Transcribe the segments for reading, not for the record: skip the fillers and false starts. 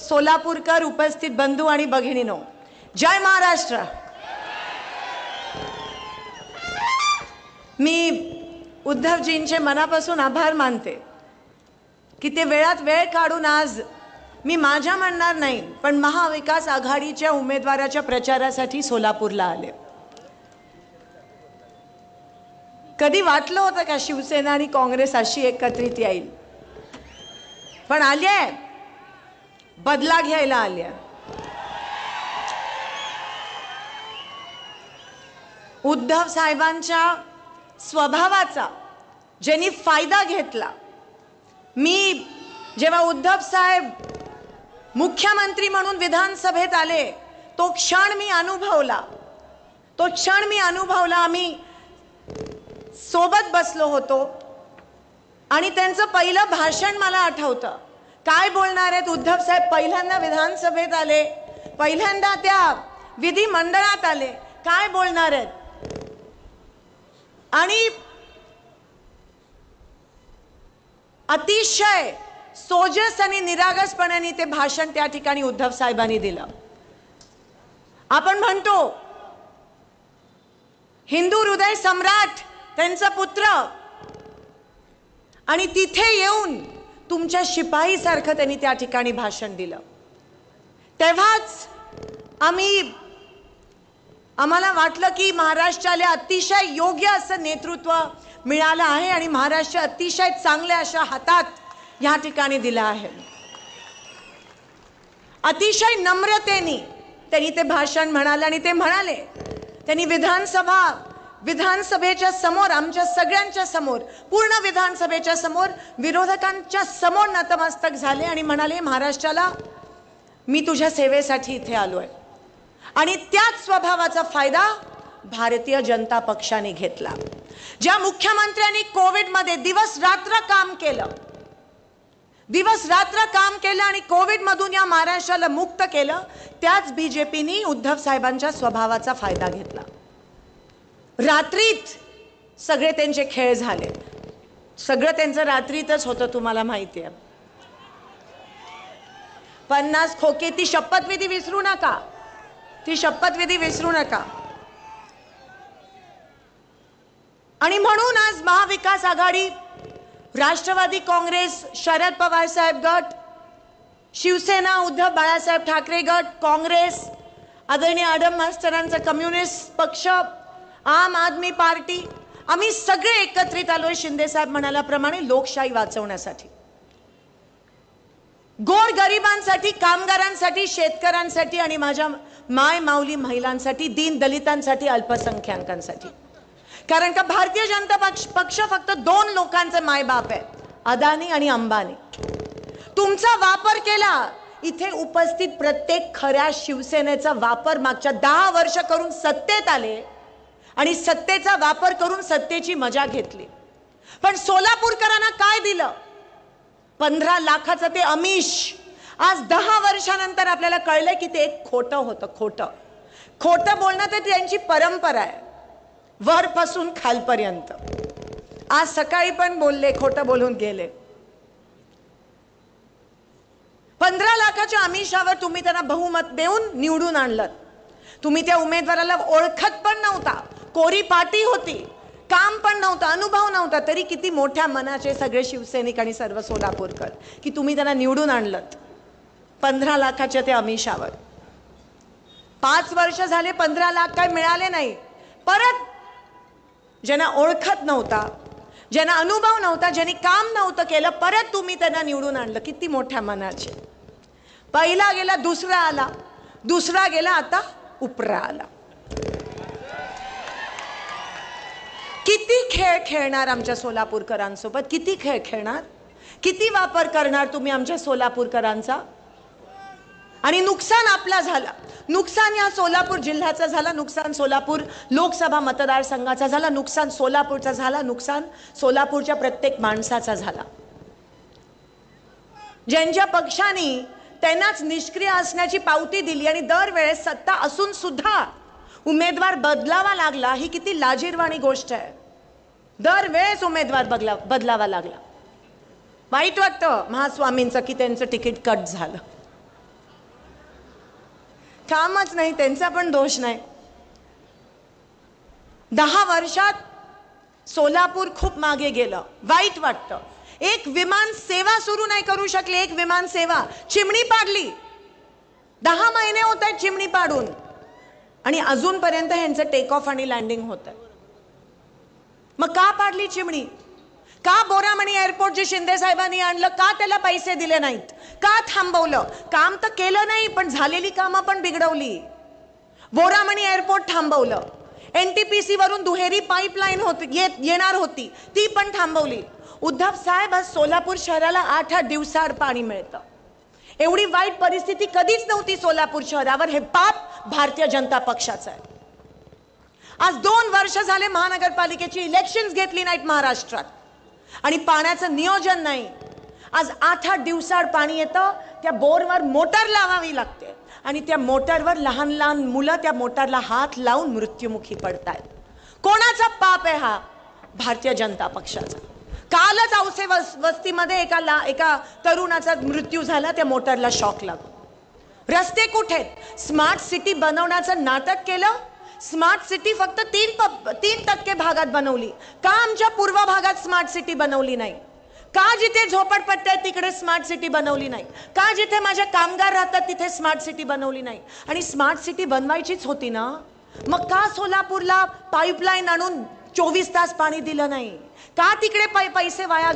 सोलापूरकर, उपस्थित बंधू आणि भगिनीनो, जय महाराष्ट्र। मी उद्धवजींचे मनापासून आभार मानते की ते वेळात वेळ काढून आज मी माझ्या म्हणणार नाही पण महाविकास आघाडीच्या उमेदवाराच्या प्रचारासाठी सोलापूरला आले। कधी वाटलं होतं का शिवसेना आणि काँग्रेस अशी एकत्रित येईल? पण आले, बदला घ्यायला आले। उद्धव साहेबांच्या स्वभावाचा ज्यांनी फायदा घेतला। मी जेव्हा उद्धव साहेब मुख्यमंत्री म्हणून विधानसभेत आले तो क्षण मी अनुभवला। आम्ही सोबत बसलो होतो आणि त्यांचं पहिलं भाषण मला आठवतं। काय बोलणार आहेत उद्धव साहेब? पहिल्यांदा विधानसभेत आले, पहिल्यांदा त्या विधिमंडळात आले, काय बोलणार आहेत? आणि अतिशय सोजस आणि निरागसपणाने ते भाषण त्या ठिकाणी उद्धव साहेबांनी दिलं। आपण म्हणतो हिंदू हृदय सम्राट त्यांचा पुत्र, आणि तिथे येऊन तुमच्या शिपाई सारखं त्यांनी त्या ठिकाणी भाषण दिलं। तेव्हाच आम्हाला वाटलं की महाराष्ट्राला अतिशय योग्य असं नेतृत्व मिळालं आहे आणि महाराष्ट्र अतिशय चांगल्या अशा हातात या ठिकाणी दिला आहे। अतिशय नम्रतेने त्यांनी ते भाषण म्हणाले आणि ते म्हणाले त्यांनी विधानसभेच्या समोर, आमच्या सगळ्यांच्या समोर, पूर्ण विधानसभेच्या समोर, विरोधकांच्या समोर नतमस्तक झाले आणि म्हणाले महाराष्ट्राला मी तुझ्या सेवेसाठी इथे आलोय। आणि त्याच स्वभावाचा फायदा भारतीय जनता पक्षाने घेतला। ज्या मुख्यमंत्र्यांनी कोविडमध्ये दिवस रात्र काम केलं आणि कोविड मधून या महाराष्ट्राला मुक्त केलं, त्याच बीजेपीने उद्धव साहेबांच्या स्वभावाचा फायदा घेतला। रात्रीत सगळे त्यांचे खेळ झाले, सगळं त्यांचं रात्रीतच होतं, तुम्हाला माहिती आहे। 50 खोके, ती शपथविधी विसरू नका, ती शपथविधी विसरू नका। आणि म्हणून आज महाविकास आघाडी, राष्ट्रवादी काँग्रेस, शरद पवार साहेब गट, शिवसेना उद्धव बाळासाहेब ठाकरे गट, काँग्रेस, आदरणीय आडम मास्तरांचा कम्युनिस्ट पक्ष, आम आदमी पार्टी, आम्ही सगळे एकत्रित आलोय शिंदे साहेब म्हणाल्याप्रमाणे लोकशाही वाचवण्यासाठी, गोरगरिबांसाठी, कामगारांसाठी, शेतकऱ्यांसाठी आणि माझ्या माय माऊली महिलांसाठी, दीन दलितांसाठी, अल्पसंख्याकांसाठी। कारण का भारतीय जनता पक्ष फक्त 2 लोकांचे मायबाप आहे, अदानी आणि अंबानी। तुमचा वापर केला, इथे उपस्थित प्रत्येक खऱ्या शिवसेनेचा वापर मागच्या 10 वर्ष करून सत्तेत आले आणि सत्तेचा वापर करून सत्तेची मजा घेतली। पण सोलापूरकरांना काय दिलं? 15 लाखाचं ते आमिष। आज 10 वर्षानंतर आपल्याला कळलं की ते एक खोटं होतं। खोटं बोलणं तर त्यांची परंपरा आहे, वरपासून खालपर्यंत। आज सकाळी पण बोलले, खोटं बोलून गेले। 15 लाखाच्या आमिषावर तुम्ही त्यांना बहुमत देऊन निवडून आणलं। तुम्ही त्या उमेदवाराला ओळखत पण नव्हता, कोरी पाटी होती, काम पण नव्हतं, अनुभव नव्हता, तरी किती मोठ्या मनाचे सगळे शिवसैनिक आणि सर्व सोलापूरकर की तुम्ही त्यांना निवडून आणलं 15 लाखाच्या त्या आमिषावर। 5 वर्ष झाले, 15 लाख काय मिळाले नाही। परत ज्यांना ओळखत नव्हता, ज्यांना अनुभव नव्हता, ज्यांनी काम नव्हतं केलं, परत तुम्ही त्यांना निवडून आणलं। किती मोठ्या मनाचे। पहिला गेला, दुसरा आला, दुसरा गेला, आता उपरा आला। किती खेळ खेळणार आमच्या सोलापूरकरांसोबत? किती खेळ खेळणार? किती वापर करणार तुम्ही आमच्या सोलापूरकरांचा? आणि नुकसान आपला झाला, नुकसान या सोलापूर जिल्ह्याचा झाला, नुकसान सोलापूर लोकसभा मतदारसंघाचा झाला, नुकसान सोलापूरचा झाला, नुकसान सोलापूरच्या प्रत्येक माणसाचा झाला। ज्यांच्या पक्षाने त्यांनाच निष्क्रिय असण्याची पावती दिली आणि दरवेळेस सत्ता असून सुद्धा उमेदवार बदलावा लागला, ही किती लाजिरवाणी गोष्ट आहे। दरवेळेस उमेदवार बदलावा लागला। वाईट वाटतं महास्वामींचं की त्यांचं तिकीट कट झालं। कामच नाही, त्यांचा पण दोष नाही. 10 वर्षात सोलापूर खूप मागे गेलं, वाईट वाटतं. एक विमान सेवा सुरू नाही करू शकले, एक विमान सेवा. चिमणी पाडली, 10 महिने होत आहेत चिमणी पाडून, आणि अजूनपर्यंत ह्यांचं टेक ऑफ आणि लँडिंग होत आहे. मग का पाडली चिमणी? का बोरामणी एअरपोर्ट जे शिंदे साहेबांनी आणलं, का त्याला पैसे दिले नाहीत? का थांबवलं? काम तर केलं नाही, पण झालेली कामं पण बिघडवली. बोरामणी एअरपोर्ट थांबवलं, NTPC वरून दुहेरी पाईपलाईन येणार होती, ती पण थांबवली. उद्धव साहेब, आज सोलापूर शहराला 8-8 दिवसाआड पाणी मिळतं. एवढी वाईट परिस्थिती कधीच नव्हती सोलापूर शहरावर. हे पाप भारतीय जनता पक्षाचं आहे. आज 2 वर्ष झाले महानगरपालिकेची इलेक्शन्स घेतली नाहीत महाराष्ट्रात, आणि पाण्याचं नियोजन नाही. आज 8-8 दिवसाआड पाणी येतं, त्या बोरवर मोटर लावावी लागते, आणि त्या मोटरवर लहान लहान मुलं त्या मोटरला हात लावून मृत्युमुखी पडतायत. कोणाचा पाप आहे हा? भारतीय जनता पक्षाचा. कालच औसे वस्तीमध्ये एका तरुणाचा मृत्यू झाला, त्या मोटरला शॉक लागून. रस्ते कुठे आहेत? स्मार्ट सिटी बनवण्याचं नाटक केलं. स्मार्ट सिटी फक्त 3% भागात बनवली. का आमच्या पूर्व भागात स्मार्ट सिटी बनवली नाही? का जिथे झोपडपट्ट्या आहेत तिकडे स्मार्ट सिटी बनवली नाही? का जिथे माझे कामगार राहतात तिथे स्मार्ट सिटी बनवली नाही? आणि स्मार्ट सिटी बनवायचीच होती ना, मग का सोलापूरला पाईपलाईन आणून 24 तास पाणी दिलं नाही? का तिकडे पैसे वाया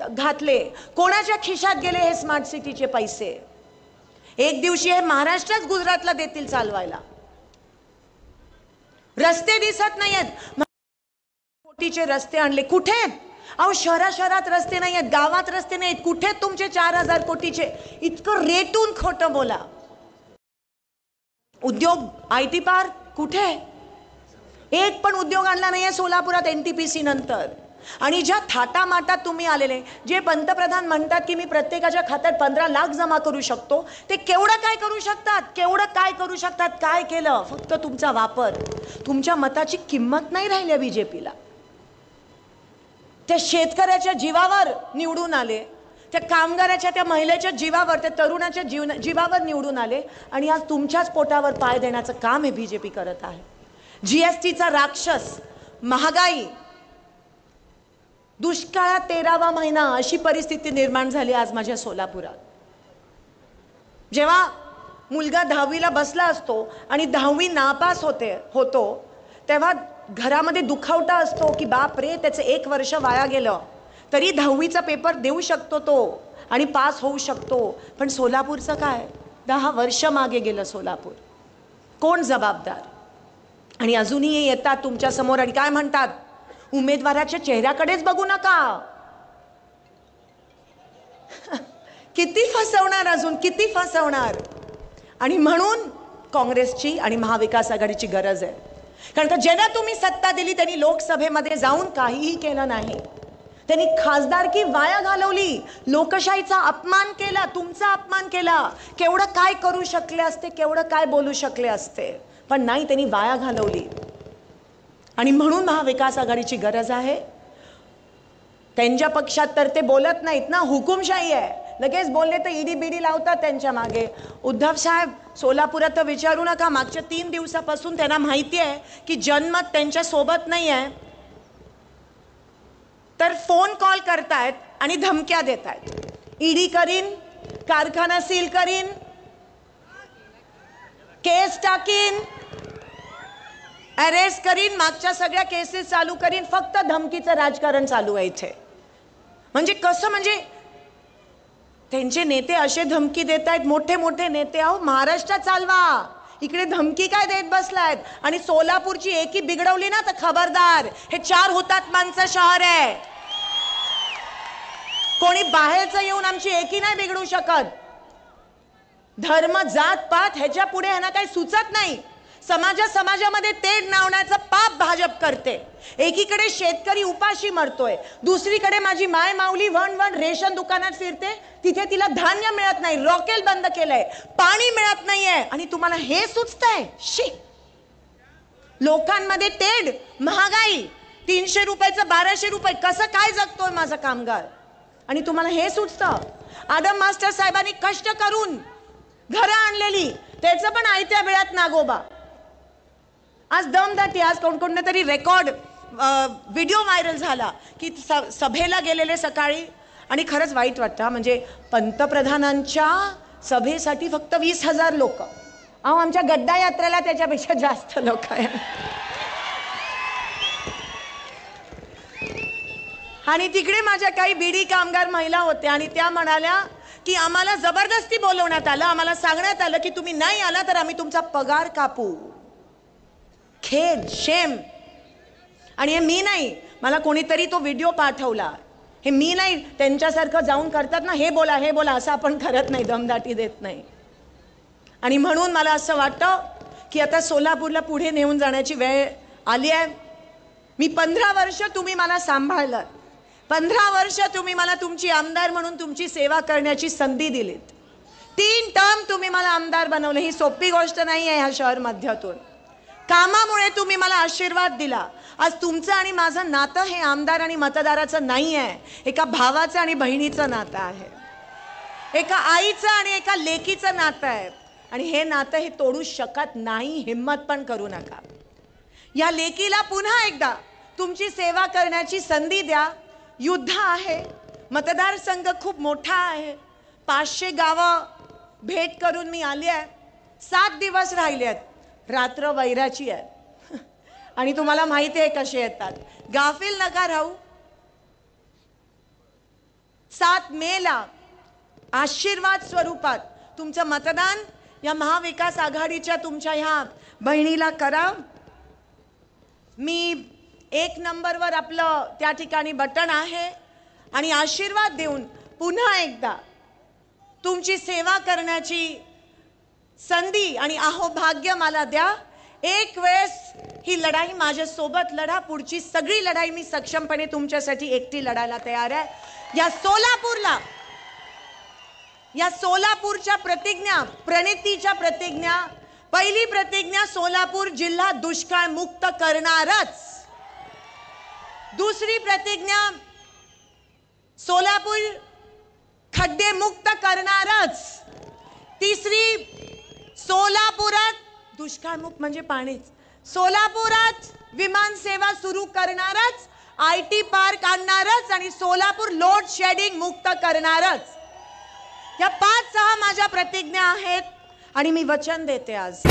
घातले? कोणाच्या खिशात गेले हे स्मार्ट सिटीचे पैसे? एक दिवशी हे महाराष्ट्रच गुजरातला देतील चालवायला. रस्ते दिसत नाहीयेत. कोटीचे रस्ते आणले, कुठे आहेत? अहो, शहरात रस्ते नाही आहेत, गावात रस्ते नाहीत. कुठे तुमचे 4000 कोटीचे? इतकं रेटून खोटं बोला. उद्योग, IT पार्क कुठे? एक पण उद्योग आणला नाहीये सोलापुरात NTPC नंतर. आणि ज्या थाटामाटात तुम्ही आलेले, जे पंतप्रधान म्हणतात की मी प्रत्येकाच्या खात्यात 15 लाख जमा करू शकतो, ते केवढं काय करू शकतात? केवढं काय करू शकतात? काय केलं? फक्त तुमचा वापर. तुमच्या मताची किंमत नाही राहिली BJPला. त्या शेतकऱ्याच्या जीवावर निवडून आले, त्या कामगाराच्या, त्या महिलेच्या जीवावर, त्या तरुणाच्या जीवावर निवडून आले, आणि आज तुमच्याच पोटावर पाय देण्याचं काम हे BJP करत आहे. GSTचा राक्षस, महागाई, दुष्काळात 13वा महिना, अशी परिस्थिती निर्माण झाली आज माझ्या सोलापुरात. जेव्हा मुलगा 10वीला बसला असतो आणि 10वी नापास होतो, तेव्हा घरामध्ये दुखावटा असतो की बाप रे, त्याचं 1 वर्ष वाया गेलं. तरी 10वीचा पेपर देऊ शकतो तो आणि पास होऊ शकतो. पण सोलापूरचं काय? 10 वर्ष मागे गेलं सोलापूर. कोण जबाबदार? आणि अजूनही येतात तुमच्या समोर आणि काय म्हणतात? उमेदवाराच्या चेहऱ्याकडेच बघू नका. किती फसवणार, अजून किती फसवणार? आणि म्हणून काँग्रेसची आणि महाविकास आघाडीची गरज आहे. कारण का ज्यांना तुम्ही सत्ता दिली त्यांनी लोकसभेमध्ये जाऊन काहीही केलं नाही. त्यांनी खासदारकी वाया घालवली, लोकशाहीचा अपमान केला, तुमचा अपमान केला. केवढं काय करू शकले असते, केवढं काय बोलू शकले असते, पण नाही, त्यांनी वाया घालवली. आणि म्हणून महाविकास आघाडीची गरज आहे. त्यांच्या पक्षात तर ते बोलत नाहीत ना, हुकुमशाही आहे. लगेच बोलले तर ईडी बीडी लावतात त्यांच्या मागे. उद्धव साहेब, सोलापुरात तर विचारू नका. मागच्या 3 दिवसापासून त्यांना माहिती आहे की जनमत त्यांच्या सोबत नाही आहे, तर फोन कॉल करतायत आणि धमक्या देतायत. ईडी करीन, कारखाना सील करीन, केस टाकीन, अरेस्ट करीन, मागच्या सगळ्या केसेस चालू करीन. फक्त धमकीचं राजकारण चालू आहे इथे. म्हणजे कसं? म्हणजे त्यांचे नेते असे धमकी देत आहेत, मोठे मोठे नेते. अहो, महाराष्ट्र चालवा, इकडे धमकी काय देत बसलायत? आणि सोलापूरची एकी बिघडवली ना तर खबरदार. हे 4 हुतात्म्यांचं शहर आहे. कोणी बाहेरचं येऊन आमची एकी नाही बिघडू शकत. धर्म, जात पात ह्याच्या पुढे ह्यांना काही सुचत नाही. समाजामध्ये तेढ नावण्याचं पाप भाजप करते. एकीकडे शेतकरी उपाशी मरतोय, दुसरीकडे माझी माय माऊली वण रेशन दुकानात फिरते, तिथे तिला धान्य मिळत नाही, रॉकेल बंद केलंय, पाणी मिळत नाहीये, आणि तुम्हाला हे सुचतंय? शी. लोकांमध्ये तेढ, महागाई, 300 रुपयाचं 1200 रुपये, कसं काय जगतोय माझा कामगार, आणि तुम्हाला हे सुचतं? आदम मास्टर साहेबांनी कष्ट करून घरं आणलेली, त्याचं पण आयत्या वेळात नागोबा. आज दमदाटी, आज कोणकोणत्या तरी रेकॉर्ड व्हिडिओ व्हायरल झाला की सभेला गेलेले सकाळी, आणि खरंच वाईट वाटतं. म्हणजे पंतप्रधानांच्या सभेसाठी फक्त 20,000 लोक. अहो, आमच्या गड्डा यात्रेला त्याच्यापेक्षा जास्त लोक आहे. आणि तिकडे माझ्या काही बीडी कामगार महिला होत्या आणि त्या म्हणाल्या की आम्हाला जबरदस्ती बोलवण्यात आलं, आम्हाला सांगण्यात आलं की तुम्ही नाही आला तर आम्ही तुमचा पगार कापू. खेद, शेम. आणि हे मी नाही, मला कोणीतरी तो व्हिडिओ पाठवला. हे मी नाही, त्यांच्यासारखं जाऊन करतात ना, हे बोला हे बोला, असं आपण करत नाही, दमदाटी देत नाही. आणि म्हणून मला असं वाटतं की आता सोलापूरला पुढे नेऊन जाण्याची वेळ आली आहे. मी 15 वर्ष तुम्ही मला सांभाळलं, 15 वर्ष तुम्ही मला तुमची आमदार म्हणून तुमची सेवा करण्याची संधी दिलीत. 3 टर्म तुम्ही मला आमदार बनवले. ही सोपी गोष्ट नाही आहे ह्या शहर मध्यातून. कामामुळे तुम्ही मला आशीर्वाद दिला. आज तुमचं आणि माझं नातं हे आमदार आणि मतदाराचं नाही आहे, एका भावाचं आणि बहिणीचं नातं आहे, एका आईचं आणि एका लेकीचं नातं आहे. आणि हे नातं हे तोडू शकत नाही, हिम्मत पण करू नका. या लेकीला पुन्हा एकदा तुमची सेवा करण्याची संधी द्या. युद्ध आहे, मतदारसंघ खूप मोठा आहे, 500 गावं भेट करून मी आली आहे. 7 दिवस राहिले आहेत, रात्र वैराची आहे. आणि तुम्हाला माहिती आहे कसे येतात. गाफील नका राहू. 7 मेला आशीर्वाद स्वरूपात तुमचं मतदान या महाविकास आघाडीच्या तुमच्या ह्या बहिणीला करा. मी 1 नंबरवर आपलं त्या ठिकाणी बटन आहे आणि आशीर्वाद देऊन पुन्हा एकदा तुमची सेवा करण्याची संधी आणि अहोभाग्य मला द्या. एक वेळेस ही लढाई माझ्या सोबत लढा, पुढची सगळी लढाई मी सक्षमपणे तुमच्यासाठी एकटी लढायला तयार आहे. या सोलापूरच्या प्रतिज्ञा, प्रणितीच्या प्रतिज्ञा, पहिली प्रतिज्ञा सोलापूर जिल्हा दुष्काळ मुक्त करणारच. दुसरी प्रतिज्ञा सोलापूर खड्डे मुक्त करणारच. तिसरी सोलापुरात दुष्काळमुक्त म्हणजे पाणीच, सोलापुरात विमान सेवा सुरू करणारच, IT पार्क आणणारच आणि सोलापूर लोड शेडिंग मुक्त करणारच. या 5-6 माझ्या प्रतिज्ञा आहेत आणि मी वचन देते आज.